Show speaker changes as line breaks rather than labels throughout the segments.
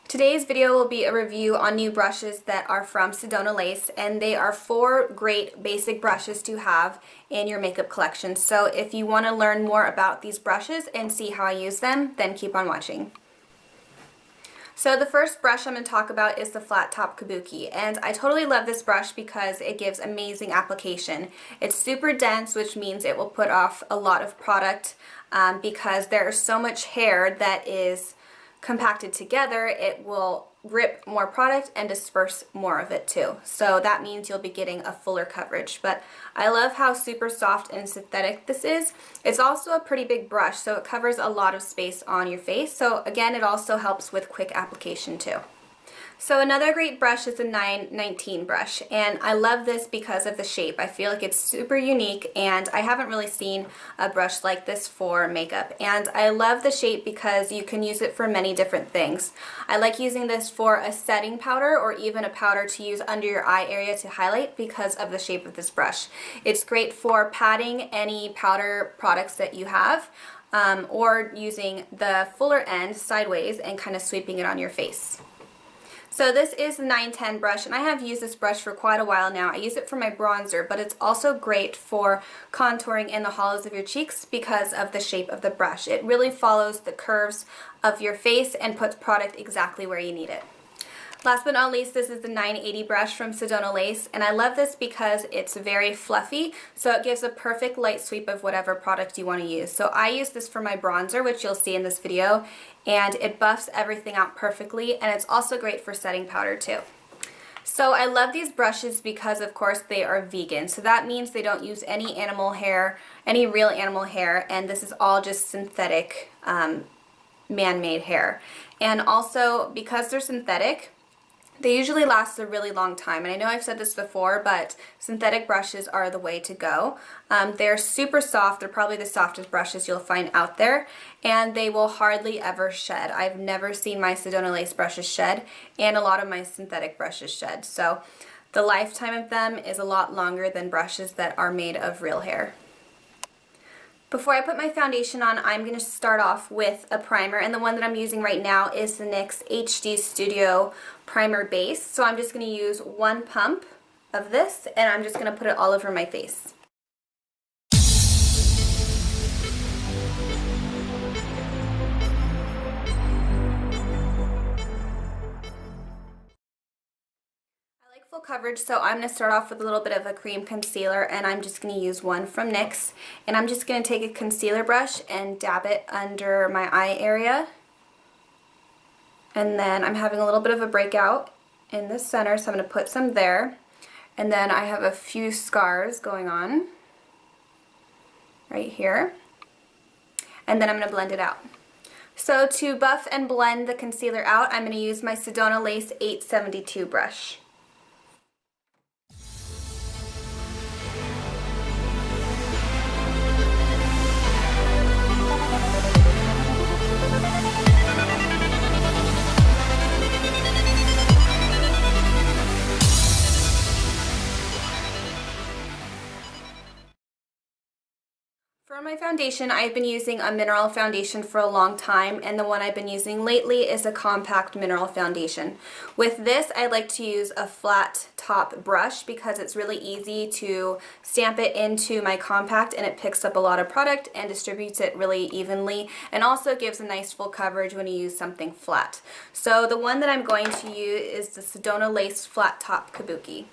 Today's video will be a review on new brushes that are from Sedona Lace, and they are 4 great basic brushes to have in your makeup collection. So if you want to learn more about these brushes and see how I use them, then keep on watching. So the first brush I'm going to talk about is the flat top Kabuki, and I totally love this brush because it gives amazing application. It's super dense, which means it will put off a lot of product because there's so much hair that is compacted together. It will rip more product and disperse more of it too. So that means you'll be getting a fuller coverage. But I love how super soft and synthetic this is. It's also a pretty big brush, so it covers a lot of space on your face. So again, it also helps with quick application too. So another great brush is the 919 brush, and I love this because of the shape. I feel like it's super unique, and I haven't really seen a brush like this for makeup. And I love the shape because you can use it for many different things. I like using this for a setting powder or even a powder to use under your eye area to highlight because of the shape of this brush. It's great for patting any powder products that you have, or using the fuller end sideways and kind of sweeping it on your face. So this is the 910 brush, and I have used this brush for quite a while now. I use it for my bronzer, but it's also great for contouring in the hollows of your cheeks because of the shape of the brush. It really follows the curves of your face and puts product exactly where you need it. Last but not least, this is the 980 brush from Sedona Lace, and I love this because it's very fluffy, so it gives a perfect light sweep of whatever product you want to use. So I use this for my bronzer, which you'll see in this video, and it buffs everything out perfectly, and it's also great for setting powder too. So I love these brushes because, of course, they are vegan, so that means they don't use any animal hair, any real animal hair, and this is all just synthetic man-made hair. And also, because they're synthetic, they usually last a really long time, and I know I've said this before, but synthetic brushes are the way to go. They're super soft. They're probably the softest brushes you'll find out there, and they will hardly ever shed. I've never seen my Sedona Lace brushes shed, and a lot of my synthetic brushes shed. So the lifetime of them is a lot longer than brushes that are made of real hair. Before I put my foundation on, I'm going to start off with a primer, and the one that I'm using right now is the NYX HD Studio Primer Base. So I'm just going to use 1 pump of this, and I'm just going to put it all over my face. Full coverage, so I'm going to start off with a little bit of a cream concealer, and I'm just going to use one from NYX, and I'm just going to take a concealer brush and dab it under my eye area, and then I'm having a little bit of a breakout in the center, so I'm going to put some there, and then I have a few scars going on right here, and then I'm going to blend it out. So to buff and blend the concealer out, I'm going to use my Sedona Lace 872 brush. For my foundation, I've been using a mineral foundation for a long time, and the one I've been using lately is a compact mineral foundation. With this, I like to use a flat top brush because it's really easy to stamp it into my compact, and it picks up a lot of product and distributes it really evenly, and also gives a nice full coverage when you use something flat. So the one that I'm going to use is the Sedona Lace Flat Top Kabuki.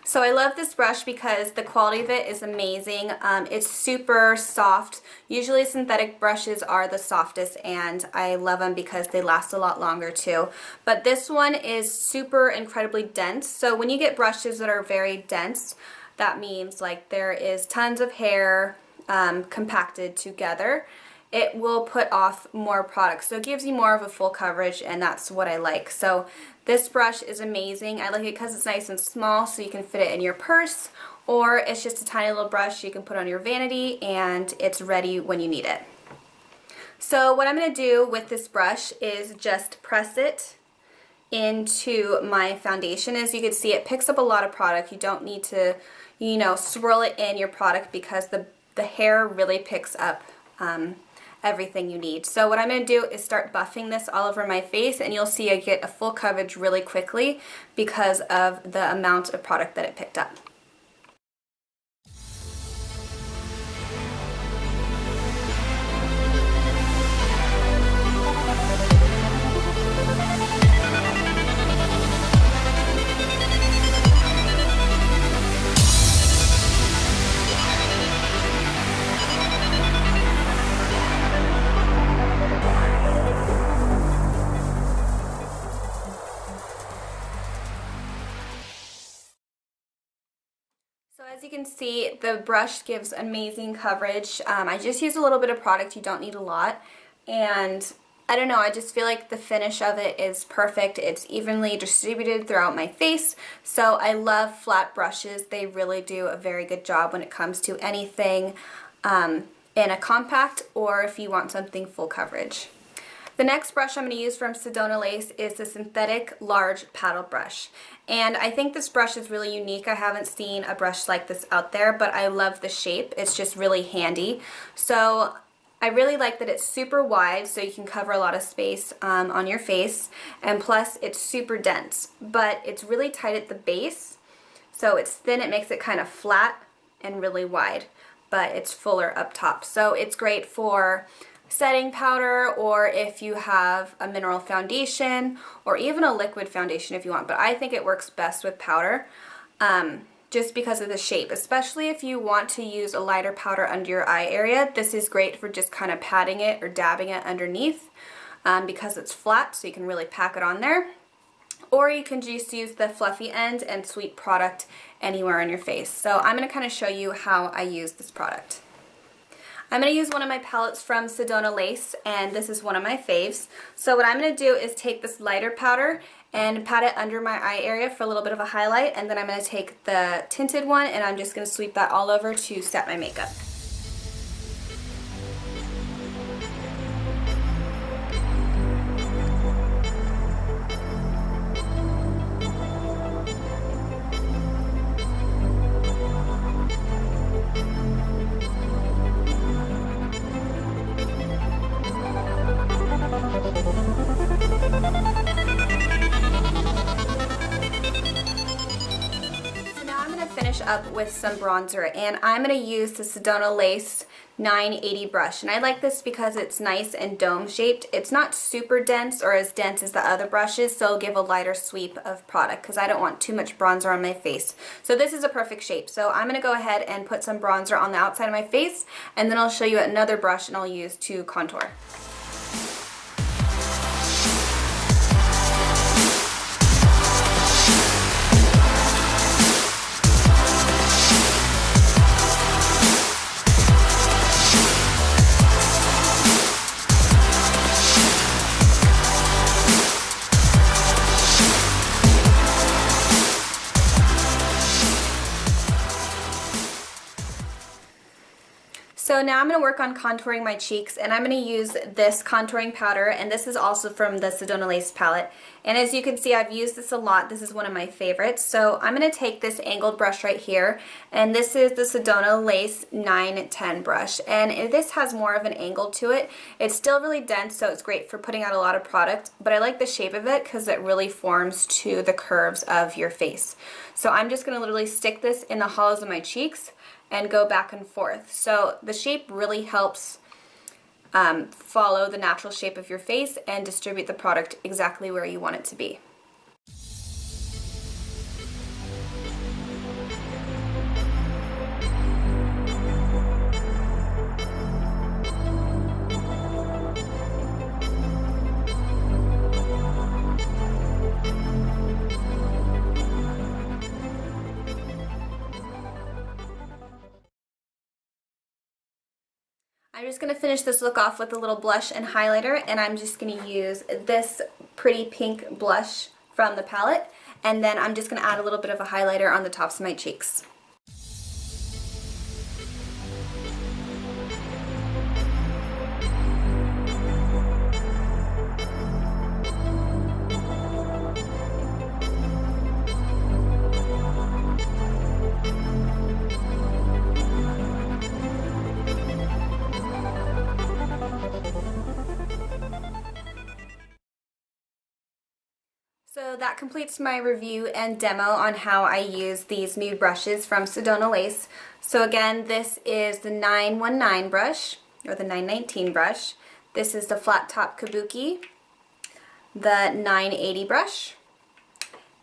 So I love this brush because the quality of it is amazing. It's super soft. Usually synthetic brushes are the softest, and I love them because they last a lot longer too. But this one is super incredibly dense. So when you get brushes that are very dense, that means like there is tons of hair compacted together. It will put off more product, so it gives you more of a full coverage, and that's what I like. So this brush is amazing. I like it because it's nice and small, so you can fit it in your purse, or it's just a tiny little brush you can put on your vanity, and it's ready when you need it. So what I'm going to do with this brush is just press it into my foundation. As you can see, it picks up a lot of product. You don't need to, swirl it in your product because the hair really picks up everything you need. So what I'm going to do is start buffing this all over my face, and you'll see I get a full coverage really quickly because of the amount of product that it picked up. So as you can see, the brush gives amazing coverage. I just used a little bit of product, you don't need a lot. And I don't know, I just feel like the finish of it is perfect. It's evenly distributed throughout my face. So I love flat brushes. They really do a very good job when it comes to anything in a compact, or if you want something full coverage. The next brush I'm going to use from Sedona Lace is the synthetic large paddle brush. And I think this brush is really unique. I haven't seen a brush like this out there, but I love the shape. It's just really handy. So I really like that it's super wide, so you can cover a lot of space on your face. And plus, it's super dense, but it's really tight at the base. So it's thin, it makes it kind of flat and really wide, but it's fuller up top. So it's great for setting powder, or if you have a mineral foundation, or even a liquid foundation if you want, but I think it works best with powder just because of the shape, especially if you want to use a lighter powder under your eye area. This is great for just kind of patting it or dabbing it underneath because it's flat, so you can really pack it on there. Or you can just use the fluffy end and sweep product anywhere on your face. So I'm going to kind of show you how I use this product. I'm going to use one of my palettes from Sedona Lace, and this is one of my faves. So what I'm going to do is take this lighter powder and pat it under my eye area for a little bit of a highlight, and then I'm going to take the tinted one and I'm just going to sweep that all over to set my makeup. Up with some bronzer, and I'm going to use the Sedona Lace 980 brush, and I like this because it's nice and dome shaped. It's not super dense or as dense as the other brushes, so it'll give a lighter sweep of product because I don't want too much bronzer on my face. So this is a perfect shape. So I'm going to go ahead and put some bronzer on the outside of my face, and then I'll show you another brush and I'll use to contour. So now I'm going to work on contouring my cheeks, and I'm going to use this contouring powder, and this is also from the Sedona Lace palette. And as you can see, I've used this a lot. This is one of my favorites. So I'm going to take this angled brush right here, and this is the Sedona Lace 910 brush. And this has more of an angle to it. It's still really dense, so it's great for putting out a lot of product, but I like the shape of it because it really forms to the curves of your face. So I'm just going to literally stick this in the hollows of my cheeks and go back and forth. So the shape really helps follow the natural shape of your face and distribute the product exactly where you want it to be. I'm just going to finish this look off with a little blush and highlighter, and I'm just going to use this pretty pink blush from the palette, and then I'm just going to add a little bit of a highlighter on the tops of my cheeks. So that completes my review and demo on how I use these nude brushes from Sedona Lace. So again, this is the 919 brush, or the 919 brush. This is the flat top Kabuki, the 980 brush,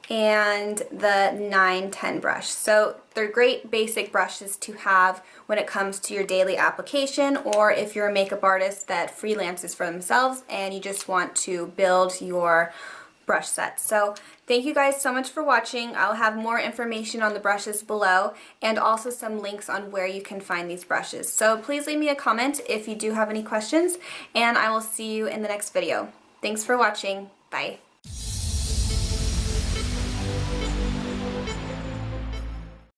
and the 910 brush. So they're great basic brushes to have when it comes to your daily application, or if you're a makeup artist that freelances for themselves and you just want to build your brush set. So thank you guys so much for watching. I'll have more information on the brushes below and also some links on where you can find these brushes. So please leave me a comment if you do have any questions, and I will see you in the next video. Thanks for watching. Bye.